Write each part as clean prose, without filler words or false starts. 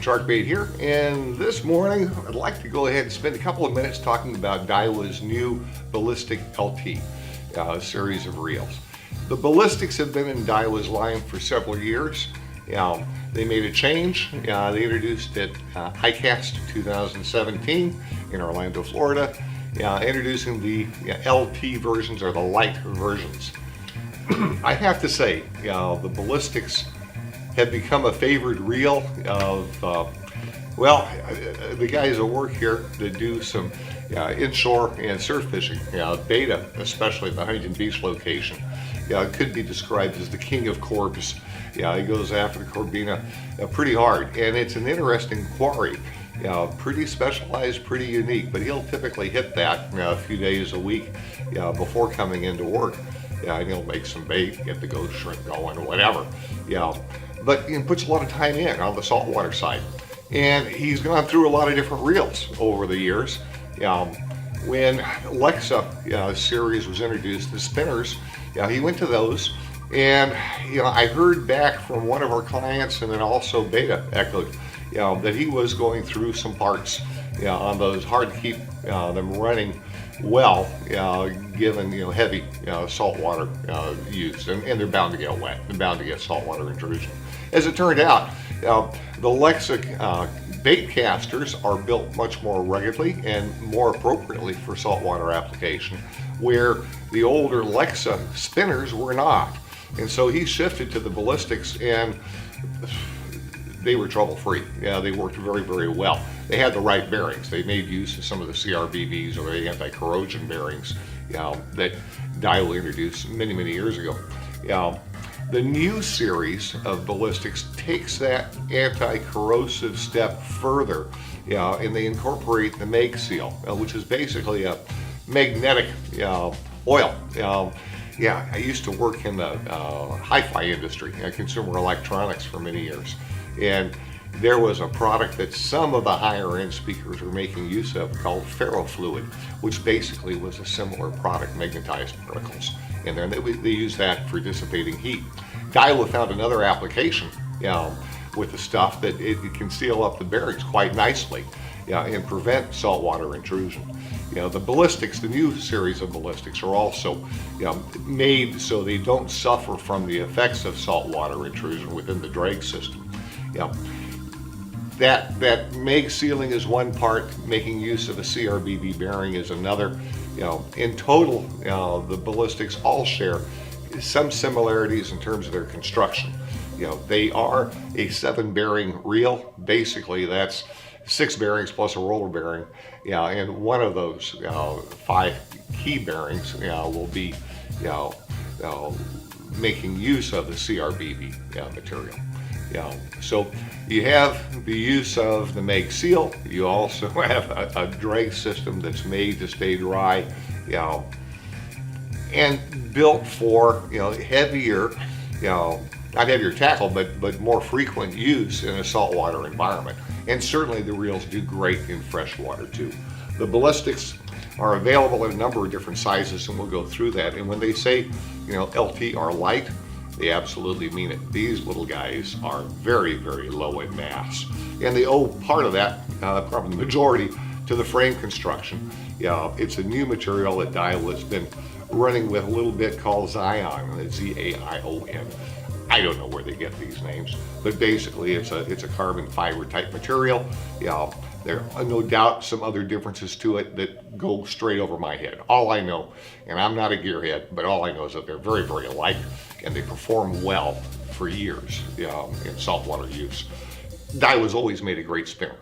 Sharkbait here, and this morning I'd like to go ahead and spend a couple of minutes talking about Daiwa's new Ballistic LT series of reels. The Ballistics have been in Daiwa's line for several years. They made a change. They introduced it HiCast 2017 in Orlando, Florida, introducing the LT versions, or the light versions. I have to say, the Ballistics have become a favored reel of, the guys that work here that do some inshore and surf fishing. Beta, especially at the Huntington Beach location, it could be described as the king of corbs. He goes after the corbina pretty hard, and it's an interesting quarry. Pretty specialized, pretty unique, but he'll typically hit that a few days a week before coming into work. And he'll make some bait, get the ghost shrimp going, or whatever. But he puts a lot of time in on the saltwater side. And he's gone through a lot of different reels over the years. When Lexa series was introduced, the spinners, he went to those. And I heard back from one of our clients, and then also Beta echoed, that he was going through some parts on those, hard to keep them running well, given heavy saltwater use, and they're bound to get wet. They're bound to get saltwater intrusion. As it turned out, the Lexa bait casters are built much more ruggedly and more appropriately for saltwater application, where the older Lexa spinners were not. And so he shifted to the Ballistics, and they were trouble-free. They worked very, very well. They had the right bearings. They made use of some of the CRBVs, or the anti-corrosion bearings, that Daiwa introduced many, many years ago. The new series of Ballistics takes that anti-corrosive step further, and they incorporate the Mag Seal, which is basically a magnetic oil. I used to work in the hi-fi industry, consumer electronics, for many years. And there was a product that some of the higher end speakers were making use of called ferrofluid, which basically was a similar product, magnetized particles. And then they use that for dissipating heat. Daiwa found another application with the stuff that it can seal up the bearings quite nicely and prevent saltwater intrusion. The Ballistics, the new series of Ballistics, are also made so they don't suffer from the effects of saltwater intrusion within the drag system. That Mag sealing is one part, making use of a CRBV bearing is another. In total, the Ballistics all share some similarities in terms of their construction. They are a 7-bearing reel. Basically, that's 6 bearings plus a roller bearing. And one of those 5 key bearings will be making use of the CRBV material. So you have the use of the Mag Seal. You also have a drag system that's made to stay dry, and built for heavier, not heavier tackle, but more frequent use in a saltwater environment. And certainly the reels do great in freshwater too. The Ballistics are available in a number of different sizes, and we'll go through that. And when they say LT are light, they absolutely mean it. These little guys are very, very low in mass. And they owe part of that, probably the majority, to the frame construction. It's a new material that Daiwa has been running with a little bit called Zion, Z-A-I-O-N. I don't know where they get these names, but basically it's a carbon fiber type material. There are no doubt some other differences to it that go straight over my head. All I know, and I'm not a gearhead, but all I know is that they're very, very light, and they perform well for years in saltwater use. Daiwa's always made a great spinner,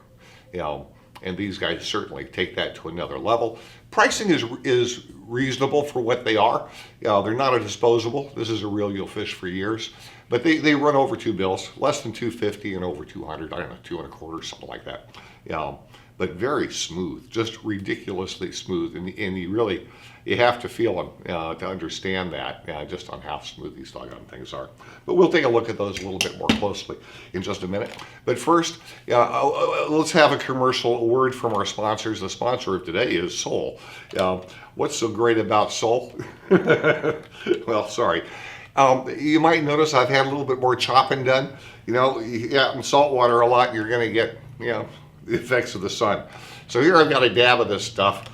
and these guys certainly take that to another level. Pricing is reasonable for what they are. They're not a disposable. This is a reel you'll fish for years, but they run over 2 bills, less than $250 and over $200. I don't know, 2 1/4, something like that. But very smooth, just ridiculously smooth, and you have to feel them to understand that, just on how smooth these doggone things are. But we'll take a look at those a little bit more closely in just a minute. But first, let's have a commercial word from our sponsors. The sponsor of today is Sol. What's so great about Sol? Well, sorry. You might notice I've had a little bit more chopping done. You know, you get out in salt water a lot, you're going to get, you know, the effects of the sun. So here I've got a dab of this stuff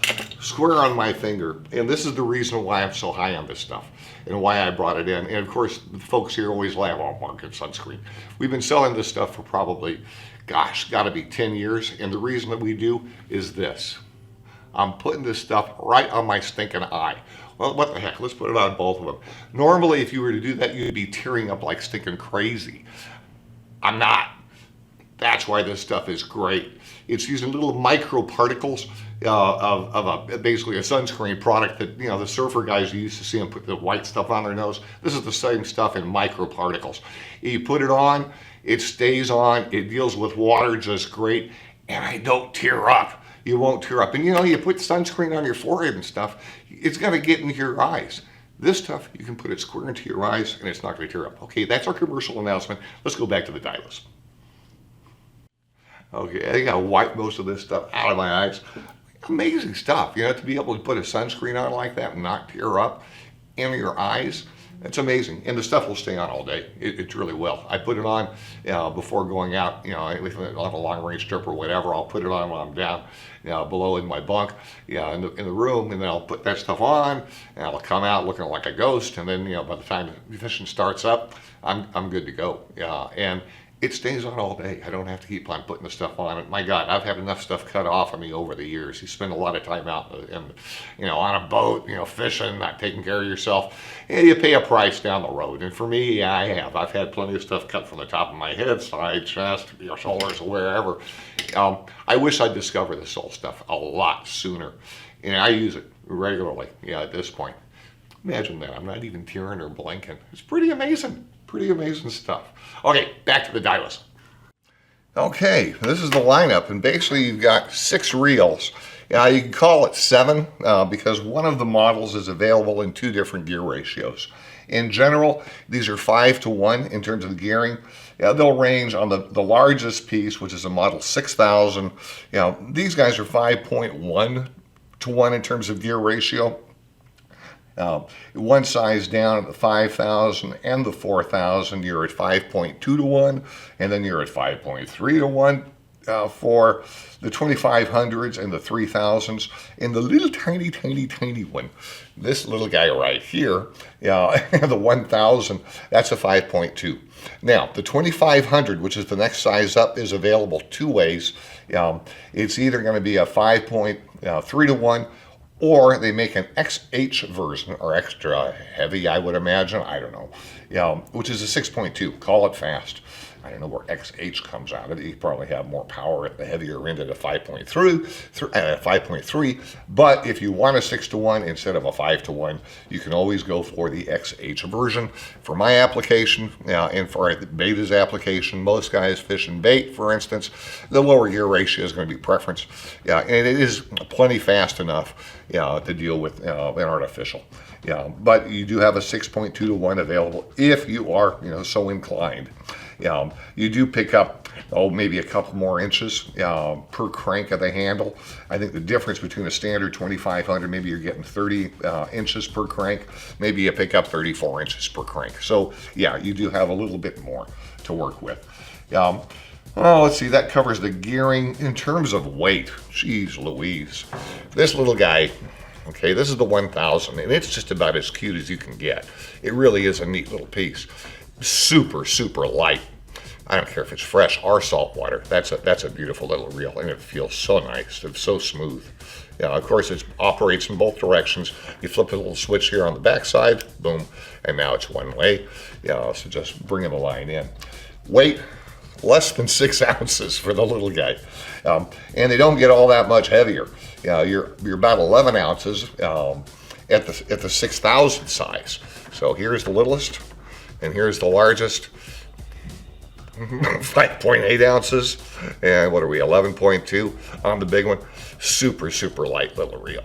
square on my finger, and this is the reason why I'm so high on this stuff and why I brought it in. And of course, the folks here always laugh, oh, market sunscreen. We've been selling this stuff for probably, gosh, got to be 10 years, and the reason that we do is this. I'm putting this stuff right on my stinking eye. Well, what the heck, let's put it on both of them. Normally, if you were to do that, you'd be tearing up like stinking crazy. I'm not. That's why this stuff is great. It's using little microparticles of basically a sunscreen product that, you know, the surfer guys, you used to see them put the white stuff on their nose. This is the same stuff in microparticles. You put it on, it stays on, it deals with water just great, and I don't tear up. You won't tear up. And you know, you put sunscreen on your forehead and stuff, it's going to get into your eyes. This stuff, you can put it square into your eyes and it's not going to tear up. Okay, that's our commercial announcement. Let's go back to the Daiwas. Okay, I think I wiped most of this stuff out of my eyes. Amazing stuff, you know, to be able to put a sunscreen on like that and not tear up in your eyes. It's amazing, and the stuff will stay on all day. It really will. I put it on before going out, you know, on a long-range trip or whatever. I'll put it on when I'm down, you know, below in my bunk, in the room, and then I'll put that stuff on, and I'll come out looking like a ghost. And then, you know, by the time the fishing starts up, I'm good to go. Yeah, and it stays on all day. I don't have to keep on putting the stuff on it. My God, I've had enough stuff cut off of me over the years. You spend a lot of time out and, you know, on a boat, you know, fishing, not taking care of yourself, and you pay a price down the road. And for me, yeah, I have. I've had plenty of stuff cut from the top of my head, side, chest, your shoulders, or wherever. I wish I'd discovered this whole stuff a lot sooner. And I use it regularly, yeah, at this point. Imagine that. I'm not even tearing or blinking. It's pretty amazing. Pretty amazing stuff. Okay, back to the Daiwas. Okay, this is the lineup, and basically you've got 6 reels. You can call it 7 because one of the models is available in 2 different gear ratios. In general, these are 5-to-1 in terms of the gearing. They'll range on the largest piece, which is a model 6000. These guys are 5.1-to-1 in terms of gear ratio. One size down at the 5000 and the 4000, you're at 5.2-to-1, and then you're at 5.3-to-1 for the 2500s and the 3000s. And the little tiny one, this little guy right here, the 1000, that's a 5.2. Now, the 2500, which is the next size up, is available 2 ways. It's either going to be a 5.3-to-1, or they make an XH version, or extra heavy, I would imagine. I don't know. Which is a 6.2. Call it fast. I don't know where XH comes out of it. You probably have more power at the heavier end of the 5.3. But if you want a 6-to-1 instead of a 5-to-1, you can always go for the XH version. For my application, and for Beta's application, most guys fishing bait, for instance, the lower gear ratio is going to be preference. And it is plenty fast enough, to deal with an artificial. But you do have a 6.2-to-1 available if you are, so inclined. You do pick up, maybe a couple more inches per crank of the handle. I think the difference between a standard 2500, maybe you're getting 30 inches per crank. Maybe you pick up 34 inches per crank. So, you do have a little bit more to work with. Let's see, that covers the gearing. In terms of weight, geez Louise. This little guy, okay, this is the 1000, and it's just about as cute as you can get. It really is a neat little piece. Super, super light. I don't care if it's fresh or salt water. That's a beautiful little reel, and it feels so nice. It's so smooth. Of course, it operates in both directions. You flip a little switch here on the back side, boom, and now it's one way. So just bringing the line in. Weight, less than 6 ounces for the little guy. And they don't get all that much heavier. You're about 11 ounces at the 6000 size. So here's the littlest, and here's the largest. 5.8 ounces, and what are we, 11.2 on the big one. Super, super light little reel.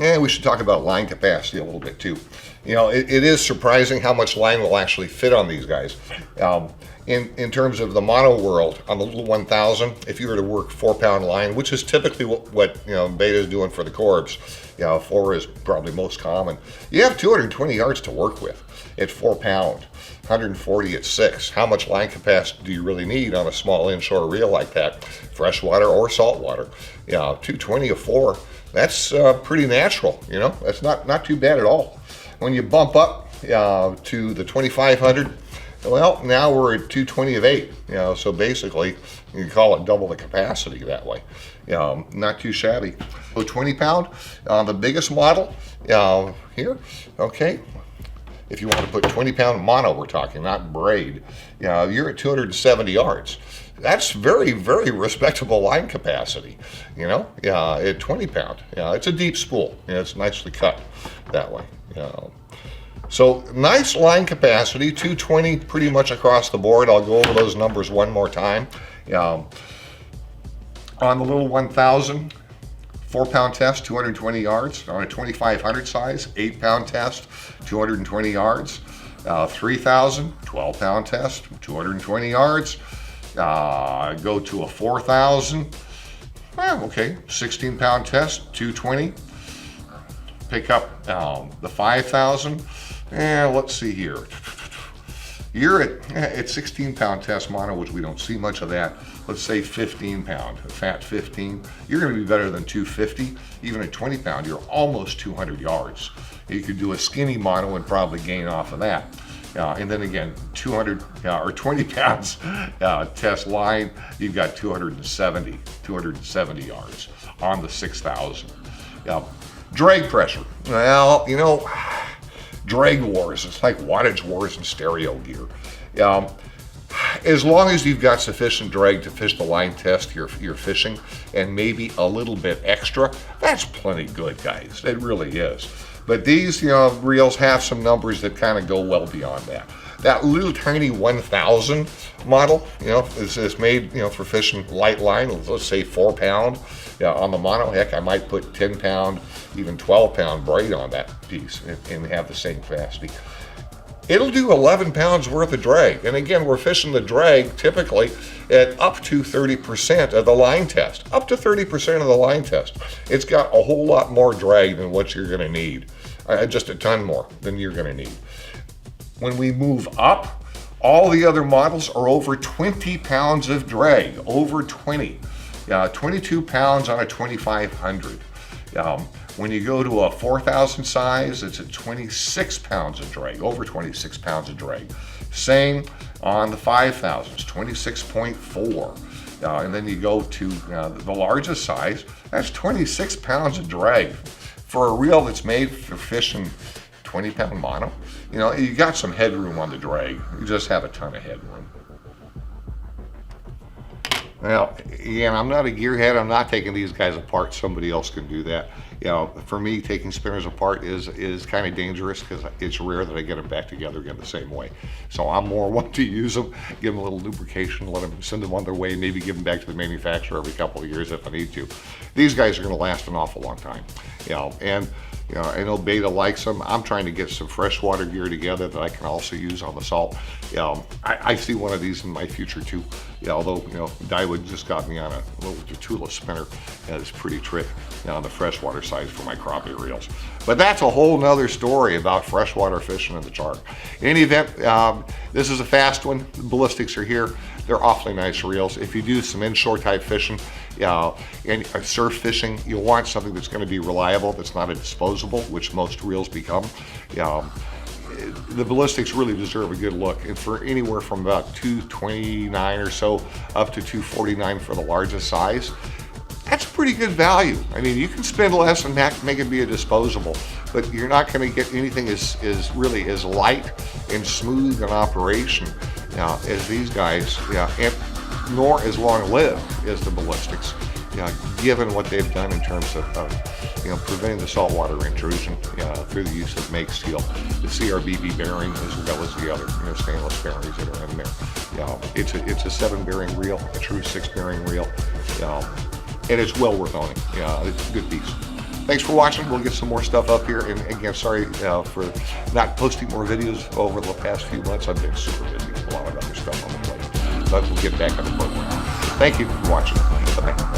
And we should talk about line capacity a little bit too. It is surprising how much line will actually fit on these guys. in terms of the mono world, on the little 1000, if you were to work 4-pound line, which is typically what Beta is doing for the Corbs, 4 is probably most common. You have 220 yards to work with at 4 pound, 140 at 6. How much line capacity do you really need on a small inshore reel like that, freshwater or saltwater? 220 of 4. That's pretty natural. That's not too bad at all. When you bump up to the 2500. Well, now we're at 220 of 8, so basically you can call it double the capacity that way. Not too shabby. So 20 pound, the biggest model here, okay. If you want to put 20 pound mono, we're talking, not braid, you're at 270 yards. That's very, very respectable line capacity, at 20 pound. It's a deep spool, it's nicely cut that way. So nice line capacity, 220 pretty much across the board. I'll go over those numbers one more time. On the little 1000, 4-pound test, 220 yards. On a 2500 size, 8-pound test, 220 yards. 3000, 12-pound test, 220 yards. Go to a 4000, okay, 16-pound test, 220. Pick up the 5000. Let's see here. You're at 16-pound test mono, which we don't see much of that. Let's say 15-pound, fat 15. You're going to be better than 250. Even at 20 pound, you're almost 200 yards. You could do a skinny mono and probably gain off of that. And then again, 200 or 20 pounds test line, you've got 270 yards on the 6000. Drag pressure. Well, drag wars. It's like wattage wars in stereo gear. As long as you've got sufficient drag to fish the line test you're fishing, and maybe a little bit extra, that's plenty good, guys. It really is. But these, reels have some numbers that kind of go well beyond that. That little tiny 1000 model, is made, for fishing light line. Let's say 4 pound. On the mono, heck, I might put 10 pound, even 12 pound braid on that piece and have the same capacity. It'll do 11 pounds worth of drag. And again, we're fishing the drag typically at up to 30% of the line test. Up to 30% of the line test. It's got a whole lot more drag than what you're going to need. Just a ton more than you're going to need. When we move up, all the other models are over 20 pounds of drag. Over 20. 22 pounds on a 2500. When you go to a 4000 size, it's at 26 pounds of drag, over 26 pounds of drag. Same on the 5000s, 26.4. And then you go to the largest size, that's 26 pounds of drag. For a reel that's made for fishing 20 pound mono, you got some headroom on the drag. You just have a ton of headroom. Now, again, I'm not a gearhead. I'm not taking these guys apart. Somebody else can do that. For me, taking spinners apart is kind of dangerous because it's rare that I get them back together again the same way. So I'm more one to use them, give them a little lubrication, send them on their way, maybe give them back to the manufacturer every couple of years if I need to. These guys are going to last an awful long time. And I know Beta likes them. I'm trying to get some freshwater gear together that I can also use on the salt. I see one of these in my future too. Although Daiwa just got me on a little Tula spinner. It's pretty trick on the freshwater side for my crappie reels. But that's a whole nother story about freshwater fishing in the Chark. In any event, this is a fast one. The ballistics are here. They're awfully nice reels. If you do some inshore type fishing and surf fishing, you'll want something that's going to be reliable, that's not a disposable, which most reels become. The ballistics really deserve a good look, and for anywhere from about 229 or so up to 249 for the largest size, that's pretty good value. I mean, you can spend less and make it be a disposable, but you're not going to get anything as really as light and smooth in operation as these guys, and nor as long-lived as the ballistics, given what they've done in terms of preventing the saltwater intrusion through the use of make steel, the CRBB bearing, as well as the other stainless bearings that are in there. It's a 7-bearing reel, a true 6-bearing reel, and it's well worth owning. It's a good piece. Thanks for watching. We'll get some more stuff up here. And again, sorry for not posting more videos over the past few months. I've been super busy. a lot of other stuff on the plate. But we'll get back on the program. Thank you for watching. Bye-bye.